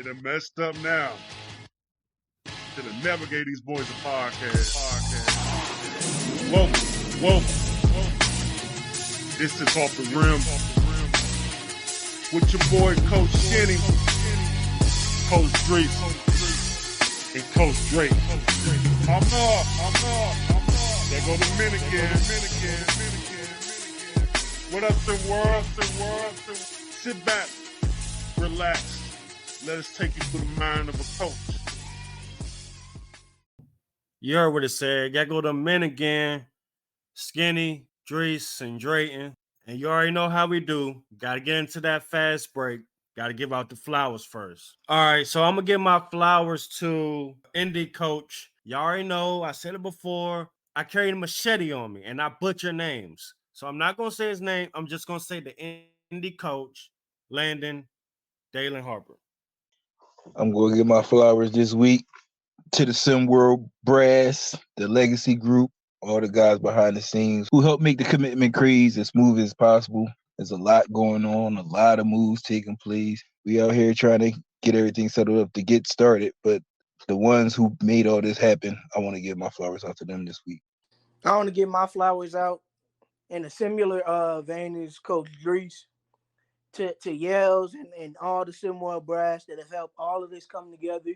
It done messed up now. Should have never gave these boys a podcast. Welcome. This is Off the Rim. With your boy, Coach Skinny, Coach Drees, and Coach Drake. I'm up. There go the men again. What up, SimWorld? Sit back, relax. Let us take you through the mind of a coach. You heard what it said. Gotta go to the men again. Skinny, Drees, and Drayton. And you already know how we do. Gotta get into that fast break. Gotta give out the flowers first. All right, so I'm gonna give my flowers to Indy coach. You already know, I said it before. I carried a machete on me, and I butcher names. So I'm not gonna say his name. I'm just gonna say the Indy coach, Landon Dalen Harper. I'm going to give my flowers this week to the SimWorld brass, the legacy group, all the guys behind the scenes who helped make the commitment craze as smooth as possible. There's a lot going on, a lot of moves taking place. We out here trying to get everything settled up to get started, but the ones who made all this happen, I want to give my flowers out to them this week. I want to give my flowers out in a similar vein as Coach Drees to Yells and all the SimWorld brass that have helped all of this come together.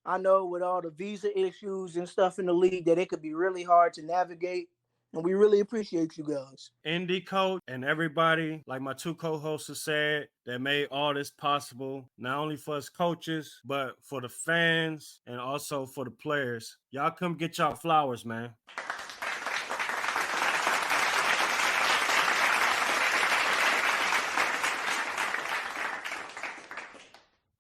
I know with all the visa issues and stuff in the league that it could be really hard to navigate, and we really appreciate you guys. Indy coach and everybody, like my two co-hosts have said, that made all this possible, not only for us coaches, but for the fans and also for the players. Y'all come get y'all flowers, man.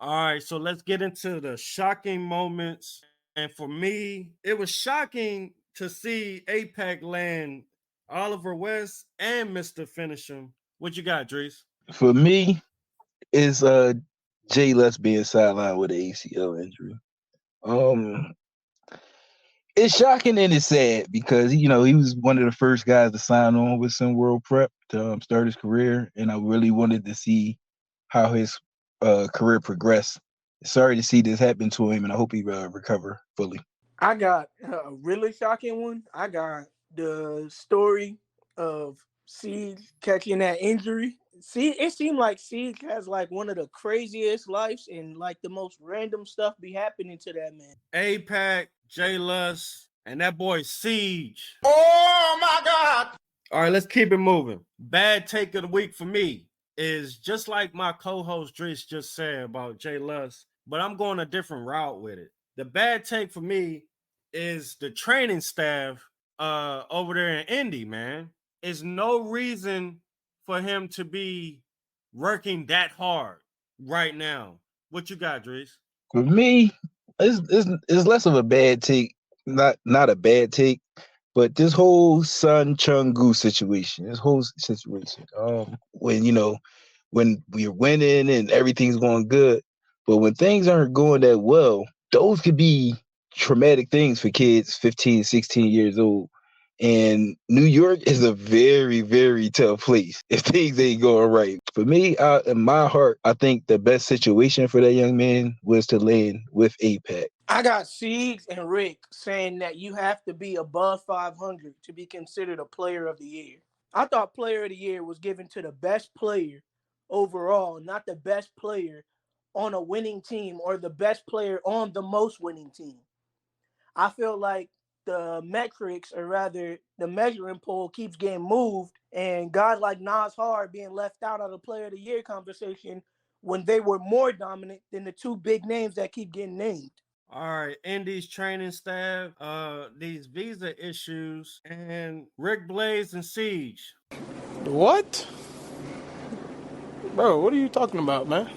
All right, so let's get into the shocking moments. And for me, it was shocking to see APAC land Oliver West and Mr. Finisham. What you got, Drees? For me, it's Jay Les being sidelined with an ACL injury. It's shocking and it's sad because he was one of the first guys to sign on with SimWorld Prep to start his career, and I really wanted to see how his career progressed. Sorry to see this happen to him, and I hope he recover fully. I got a really shocking one. I got the story of Siege catching that injury. See, it seemed like Siege has like one of the craziest lives, and like the most random stuff be happening to that man. APAC, Jay Luss, and that boy Siege. Oh my God! All right, let's keep it moving. Bad take of the week for me is just like my co-host Drees just said about Jay Luss, but I'm going a different route with it. The bad take for me is the training staff over there in Indy, man. There's no reason for him to be working that hard right now. What you got, Drees? For me, it's less of a bad take, not a bad take, but this whole Sun Chung-gu situation, when we're winning and everything's going good, but when things aren't going that well, those could be traumatic things for kids 15, 16 years old. And New York is a very, very tough place if things ain't going right. For me, in my heart, I think the best situation for that young man was to land with APAC. I got Siege and Rick saying that you have to be above 500 to be considered a player of the year. I thought player of the year was given to the best player overall, not the best player on a winning team or the best player on the most winning team. I feel like the metrics, or rather the measuring pole, keeps getting moved, and guys like Nas Hard being left out of the player of the year conversation when they were more dominant than the two big names that keep getting named. All right, Indy's training staff, these visa issues, and Rick Blaze and Siege. What? Bro, what are you talking about, man?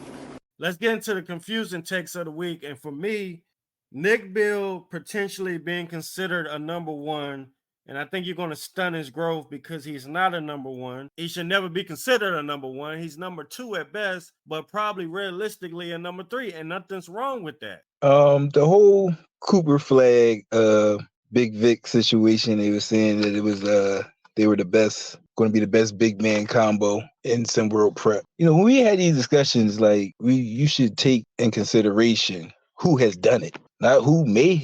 Let's get into the confusing takes of the week. And for me, Nick Bill potentially being considered a number one, and I think you're going to stun his growth because he's not a number one. He should never be considered a number one. He's number two at best, but probably realistically a number three, and nothing's wrong with that. The whole Cooper Flag, Big Vic situation, they were saying that it was they were going to be the best big man combo in SimWorld Prep. When we had these discussions, like you should take in consideration who has done it, not who may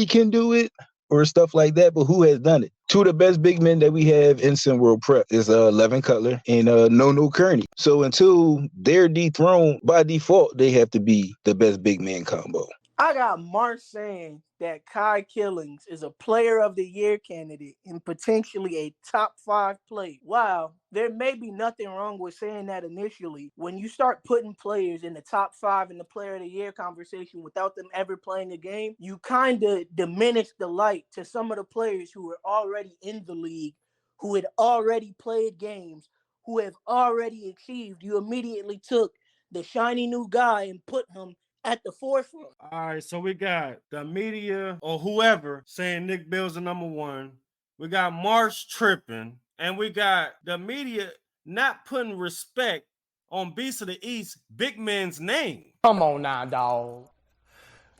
can do it or stuff like that, but who has done it. Two of the best big men that we have in SimWorld Prep is Levin Cutler and No Kearney. So until they're dethroned by default, they have to be the best big man combo. I got Mark saying that Kai Killings is a player of the year candidate and potentially a top 5 player. Wow, there may be nothing wrong with saying that initially. When you start putting players in the top 5 in the player of the year conversation without them ever playing a game, you kind of diminish the light to some of the players who were already in the league, who had already played games, who have already achieved. You immediately took the shiny new guy and put him at the forefront. All right, so we got the media or whoever saying Nick Bill's the number one. We got Marsh tripping, and we got the media not putting respect on Beast of the East, big man's name. Come on now, dog.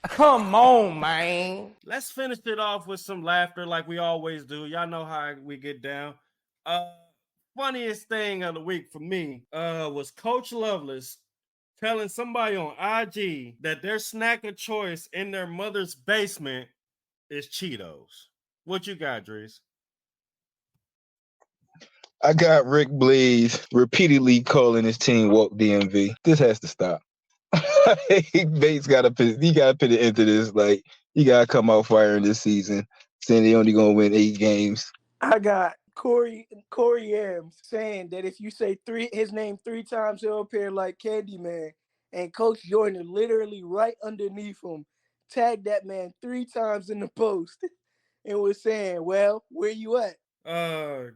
Come on, man. Let's finish it off with some laughter like we always do. Y'all know how we get down. Funniest thing of the week for me was Coach Lovelace telling somebody on IG that their snack of choice in their mother's basement is Cheetos. What you got, Dries? I got Rick Blaze repeatedly calling his team Walk DMV. This has to stop. Bates gotta put an end to this. Like, he gotta come out firing this season, saying they only gonna win 8 games. I got Corey Yams saying that if you say his name 3 times, he'll appear like Candyman. And Coach Jordan literally right underneath him tagged that man 3 times in the post and was saying, "Well, where you at?"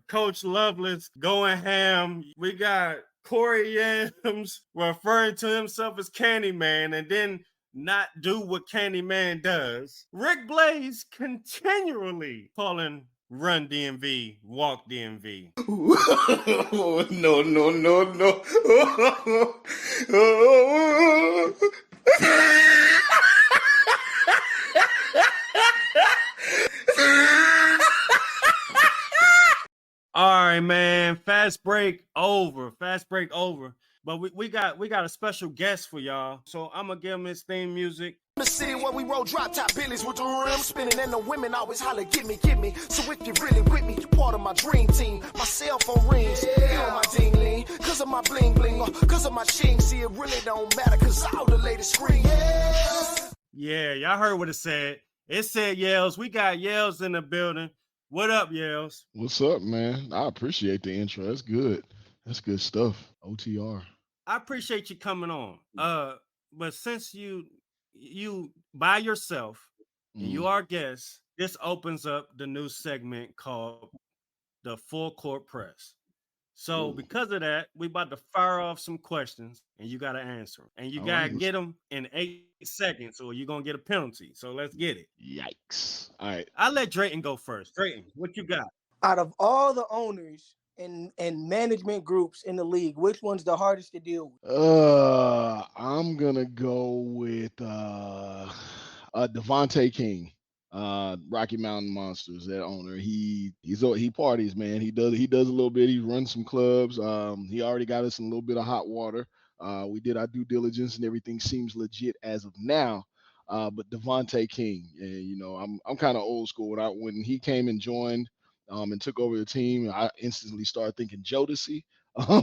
Coach Lovelace going ham. We got Corey Yams referring to himself as Candyman and then not do what Candyman does. Rick Blaze continually calling Run DMV, Walk DMV. No, no, no, no. All right, man. Fast break over. But we got a special guest for y'all. So I'm gonna give him his theme music. The city where we roll drop top billies with the rim spinning and the women always holler, get me. So if you really with me, you part of my dream team. My cell phone rings, you on my ding ling, cause of my bling bling, or cause of my ching. See, it really don't matter, cause all the latest scream. Yeah, y'all heard what it said. It said Yells. We got Yells in the building. What up, Yells? What's up, man? I appreciate the intro. That's good. That's good stuff. OTR. I appreciate you coming on. But since you by yourself and you are a guest, this opens up the new segment called the Full Court Press. So because of that, we about to fire off some questions and you got to answer them. And you got to get them in 8 seconds or you're going to get a penalty. So let's get it. Yikes. All right. I'll let Drayton go first. Drayton, what you got? Out of all the owners and management groups in the league, which one's the hardest to deal with? I'm going to go with Devontae King. Rocky Mountain Monsters, that owner. He parties, man. He does a little bit. He runs some clubs. He already got us in a little bit of hot water. We did our due diligence and everything seems legit as of now. But Devontae King, and I'm kind of old school. When he came and joined and took over the team, I instantly started thinking Jodeci.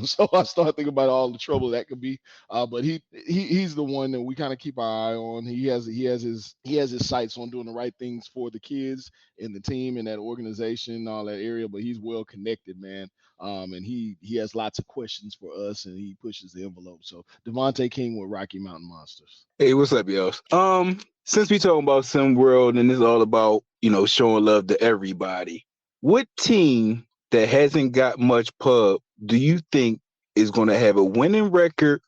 So I started thinking about all the trouble that could be. But he's the one that we kind of keep our eye on. He has his sights on doing the right things for the kids and the team and that organization, all that area. But he's well connected, man. And he has lots of questions for us, and he pushes the envelope. So Devontae King with Rocky Mountain Monsters. Hey, what's up, y'all? Since we talking about SimWorld and it's all about showing love to everybody, what team that hasn't got much pub do you think is going to have a winning record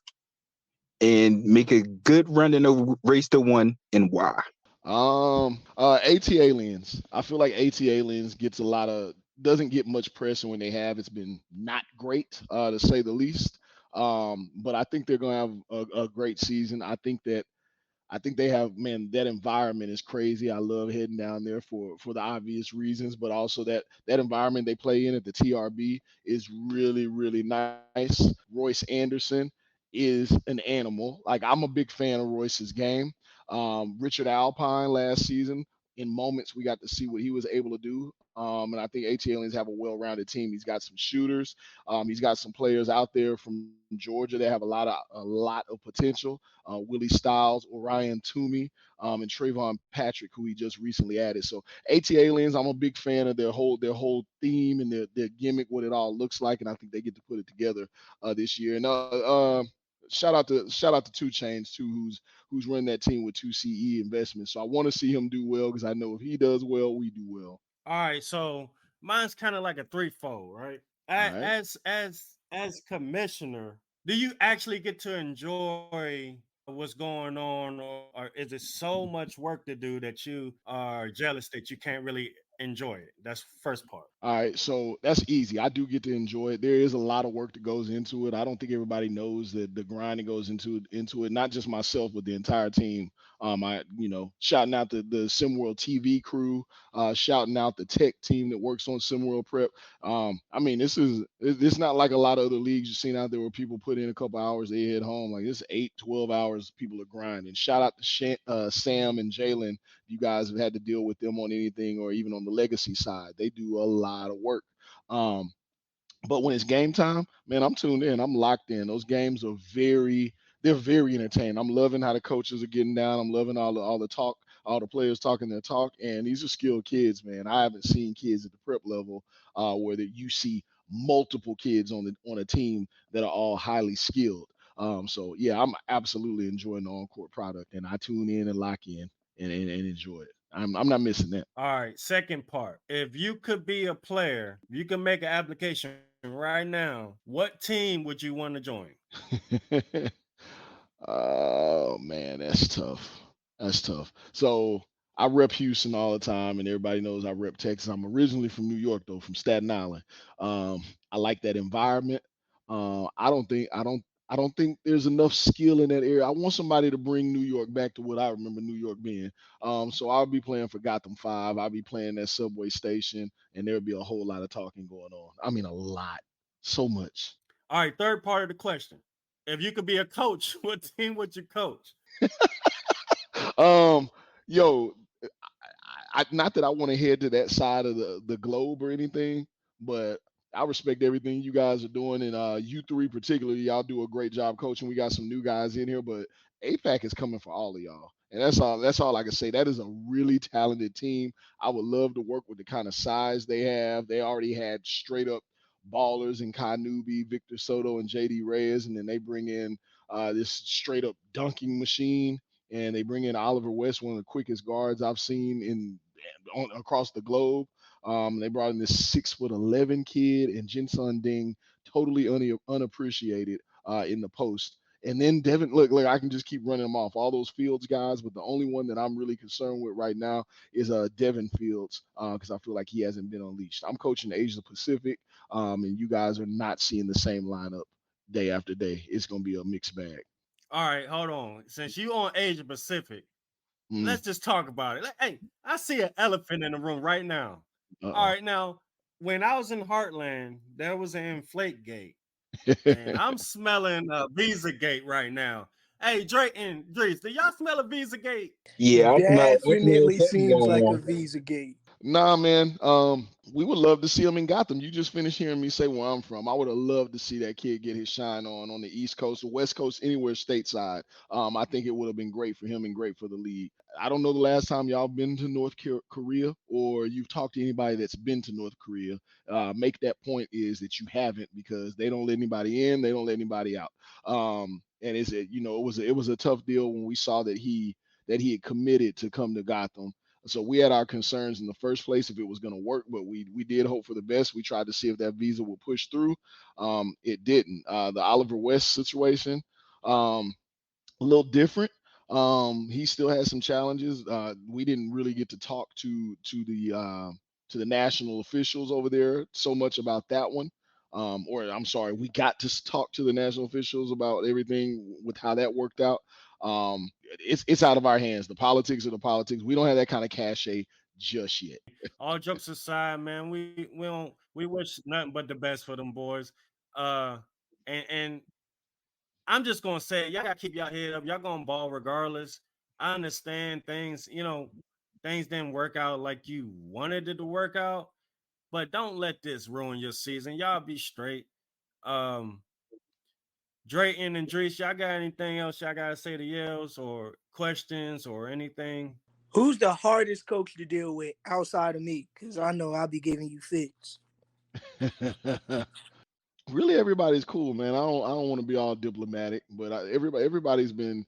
and make a good run in a race to one, and why? AT Aliens. I feel like AT Aliens doesn't get much press, and when they have, it's been not great, to say the least. But I think they're going to have a great season. I think I think they have, man, that environment is crazy. I love heading down there for the obvious reasons, but also that environment they play in at the TRB is really really nice. Royce Anderson is an animal. Like, I'm a big fan of Royce's game. Richard Alpine last season, in moments we got to see what he was able to do. And I think AT Aliens have a well-rounded team. He's got some shooters. He's got some players out there from Georgia that have a lot of potential. Willie Styles, Orion Toomey, and Trayvon Patrick, who he just recently added. So AT Aliens, I'm a big fan of their whole theme and their gimmick, what it all looks like, and I think they get to put it together this year. And shout out to Two Chains too, who's running that team with 2CE Investments. So I want to see him do well because I know if he does well, we do well. All right, so mine's kind of like a threefold, right? All right. As commissioner, do you actually get to enjoy what's going on, or is it so much work to do that you are jealous that you can't really enjoy it? That's first part. All right, so that's easy. I do get to enjoy it. There is a lot of work that goes into it. I don't think everybody knows that the grind that goes into it. Not just myself, but the entire team. Shouting out the SimWorld TV crew, shouting out the tech team that works on SimWorld Prep. I mean, it's not like a lot of other leagues you've seen out there where people put in a couple hours, they head home. Like, this 8, 12 hours people are grinding. Shout out to Sam and Jalen. You guys have had to deal with them on anything or even on the legacy side. They do a lot of work. Um, but when it's game time, man, I'm tuned in. I'm locked in. Those games are they're very entertaining. I'm loving how the coaches are getting down. I'm loving all the talk, all the players talking their talk. And these are skilled kids, man. I haven't seen kids at the prep level where you see multiple kids on a team that are all highly skilled. So yeah, I'm absolutely enjoying the on court product, and I tune in and lock in and enjoy it. I'm not missing that. All right, second part. If you could be a player, you can make an application right now. What team would you want to join? Oh man, that's tough. That's tough. So I rep Houston all the time, and everybody knows I rep Texas. I'm originally from New York, though, from Staten Island. I like that environment. I don't think there's enough skill in that area. I want somebody to bring New York back to what I remember New York being. So I'll be playing for Gotham Five. I'll be playing that subway station, and there'll be a whole lot of talking going on. I mean, a lot, so much. All right, third part of the question. If you could be a coach, what team would you coach? um, yo, not that I want to head to that side of the globe or anything, but I respect everything you guys are doing, and you three particularly, y'all do a great job coaching. We got some new guys in here, but APAC is coming for all of y'all, and that's all. That's all I can say. That is a really talented team. I would love to work with the kind of size they have. They already had straight up ballers in Kai Newby, Victor Soto, and JD Reyes, and then they bring in this straight up dunking machine, and they bring in Oliver West, one of the quickest guards I've seen across the globe. They brought in this 6'11" kid and Jinsun Ding, totally unappreciated in the post. And then Devin, look, I can just keep running them off. All those Fields guys, but the only one that I'm really concerned with right now is Devin Fields because I feel like he hasn't been unleashed. I'm coaching the Asia Pacific, and you guys are not seeing the same lineup day after day. It's gonna be a mixed bag. All right, hold on. Since you on Asia Pacific, Mm. let's just talk about it. Hey, I see an elephant in the room right now. All Uh right, now when I was in Heartland, there was an inflate gate, and oh. I'm smelling a Visa gate right now. Hey, Drake and Dries, do y'all smell a Visa gate? Yeah, I smell Definitely something seems going like a on. Visa gate. Nah, man. We would love to see him in Gotham. You just finished hearing me say where I'm from. I would have loved to see that kid get his shine on the East Coast, the West Coast, anywhere stateside. I think it would have been great for him and great for the league. I don't know the last time y'all been to North Korea or you've talked to anybody that's been to North Korea. Make that point is that you haven't because they don't let anybody in, they don't let anybody out. And it was a tough deal when we saw that he had committed to come to Gotham. So we had our concerns in the first place if it was going to work, but we did hope for the best. We tried to see if that visa would push through. It didn't. The Oliver West situation, a little different. He still has some challenges. We didn't really get to talk to the national officials over there so much about that one. Or I'm sorry, we got to talk to the national officials about everything with how that worked out. It's out of our hands. The politics are the politics. We don't have that kind of cachet just yet. All jokes aside, man, we wish nothing but the best for them boys. Uh, and I'm just gonna say, y'all gotta keep y'all head up. Y'all gonna ball regardless. I understand things, things didn't work out like you wanted it to work out, but don't let this ruin your season. Y'all be straight. Um, Drayton and Drees, y'all got anything else y'all gotta say to Yales or questions or anything? Who's the hardest coach to deal with outside of me? Because I know I'll be giving you fits. Really, everybody's cool, man. I don't want to be all diplomatic, but everybody's been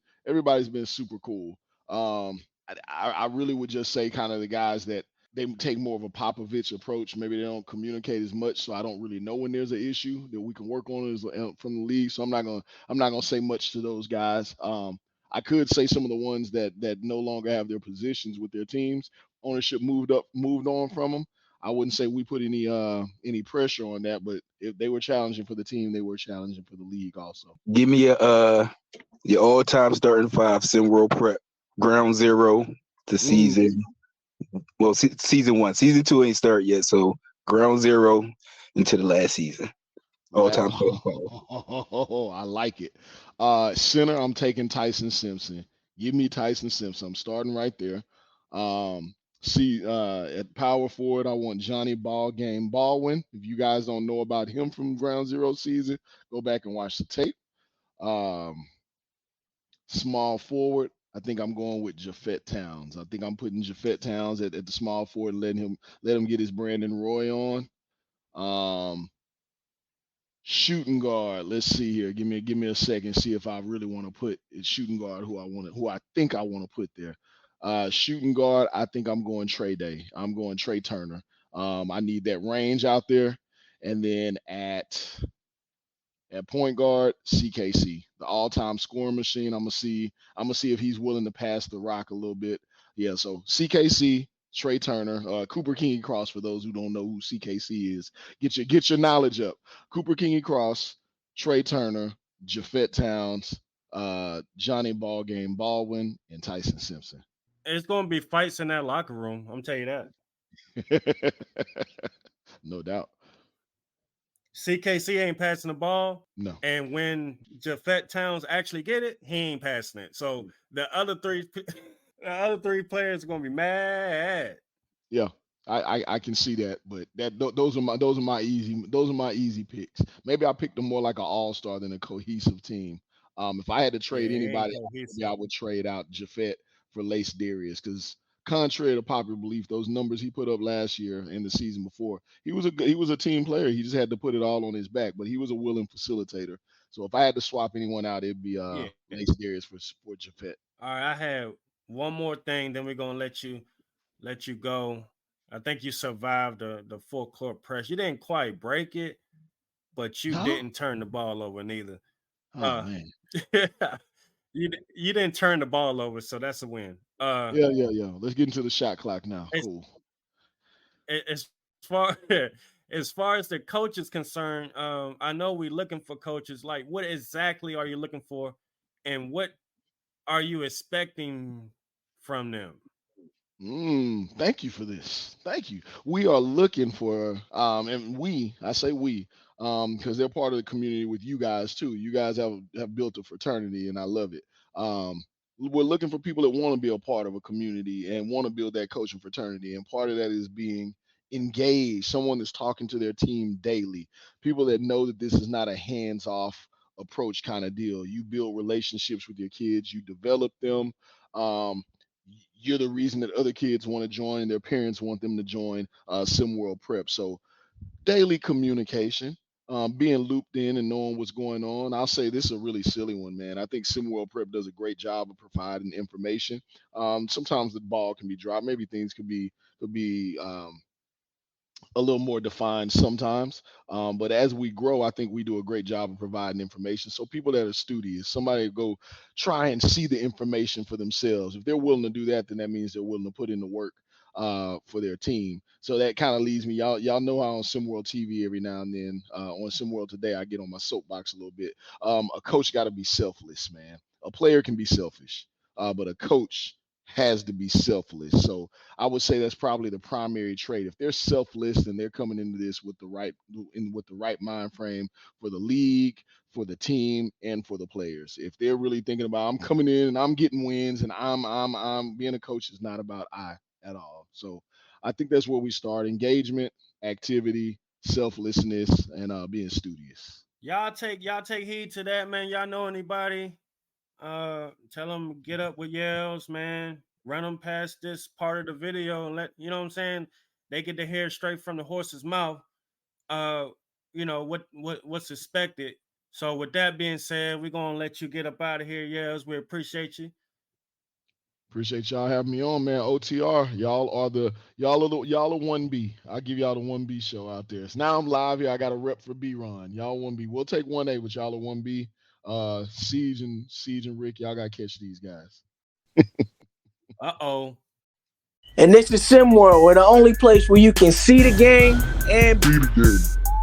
super cool. I really would just say kind of the guys that they take more of a Popovich approach. Maybe they don't communicate as much, so I don't really know when there's an issue that we can work on from the league. So I'm not gonna say much to those guys. I could say some of the ones that no longer have their positions with their teams. Ownership moved on from them. I wouldn't say we put any pressure on that, but if they were challenging for the team, they were challenging for the league also. Give me your all-time starting five, SimWorld Prep, ground zero to Mm. season. Well, season one, season two ain't started yet, so ground zero into the last season. All-time starting five. Oh, I like it. Center, I'm taking Tyson Simpson. Give me Tyson Simpson. I'm starting right there. See, at power forward, I want Johnny Ball Game Baldwin. If you guys don't know about him from Ground Zero season, go back and watch the tape. Um, Small forward, I think I'm going with Jafet Towns. I think I'm putting Jafet Towns at the small forward, let him get his Brandon Roy on. Um, Shooting guard. Let's see here. Give me a second. See if I really want to put it shooting guard who I think I want to put there. Shooting guard. I think I'm going Trey Day. I'm going Trey Turner. I need that range out there. And then at point guard, CKC, the all-time scoring machine. I'm gonna see if he's willing to pass the rock a little bit. Yeah, so CKC, Trey Turner, Cooper King Cross. For those who don't know who CKC is, get your knowledge up. Cooper King Cross, Trey Turner, Jafet Towns, Johnny Ballgame Baldwin, and Tyson Simpson. It's gonna be fights in that locker room. I'm telling you No doubt. CKC ain't passing the ball, No. and when Jafet Towns actually get it, he ain't passing it. So the other three, the other three players are gonna be mad. Yeah, I can see that, but those are my easy picks. Maybe I picked them more like an all star than a cohesive team. If I had to Yeah, trade he ain't anybody, maybe I cohesive. would trade out Jafet for Lace Darius because contrary to popular belief, those numbers he put up last year and the season before, he was a team player. He just had to put it all on his back, but he was a willing facilitator. So if I had to swap anyone out, it'd be Yeah. Lace Darius for Jafet. All right, I have one more thing, then we're gonna let you go. I think you survived the full court press. You didn't quite break it, but you No. didn't turn the ball over neither. Oh Uh, man. you didn't turn the ball over, so that's a win. Yeah. Let's get into the shot clock now. As, Cool. as far as far as the coach is concerned, I know we're looking for coaches. Like, what exactly are you looking for, and what are you expecting from them? Thank you for this. Thank you. We are looking for, I say we, because they're part of the community with you guys too. You guys have built a fraternity, and I love it. We're looking for people that want to be a part of a community and want to build that coaching fraternity, and part of that is being engaged. Someone that's talking to their team daily. People that know that this is not a hands-off approach kind of deal. You build relationships with your kids. You develop them. Um, you're the reason that other kids want to join, their parents want them to join SimWorld Prep. So daily communication, being looped in and knowing what's going on. I'll say this is a really silly one, man. I think SimWorld Prep does a great job of providing information. Sometimes the ball can be dropped. Maybe things could be a little more defined sometimes. But as we grow, I think we do a great job of providing information. So people that are studious, somebody go try and see the information for themselves. If they're willing to do that, then that means they're willing to put in the work for their team. So that kind of leads me. Y'all know how on SimWorld TV every now and then on SimWorld Today I get on my soapbox a little bit. A coach got to be selfless, man. A player can be selfish, but a coach has to be selfless. So I would say that's probably the primary trait. If they're selfless, then they're coming into this with the right mind frame for the league, for the team, and for the players. If they're really thinking about I'm coming in and I'm getting wins and I'm being a coach is not about I at all. So I think that's where we start: engagement, activity, selflessness, and being studious. Y'all take heed to that, man. Y'all know anybody? Tell them get up with yells, man. Run them past this part of the video and let you know what I'm saying. They get to hear straight from the horse's mouth. You know what's expected. So with that being said, we're gonna let you get up out of here, yells. We appreciate you. Appreciate y'all having me on, man. OTR, y'all are 1B. I'll give y'all the 1B show out there. So now I'm live here. I got a rep for B-Ron. Y'all 1B. We'll take 1A, but y'all are 1B. Siege and Rick, y'all gotta catch these guys. Uh-oh. And this is SimWorld, where the only place where you can see the game and be the game.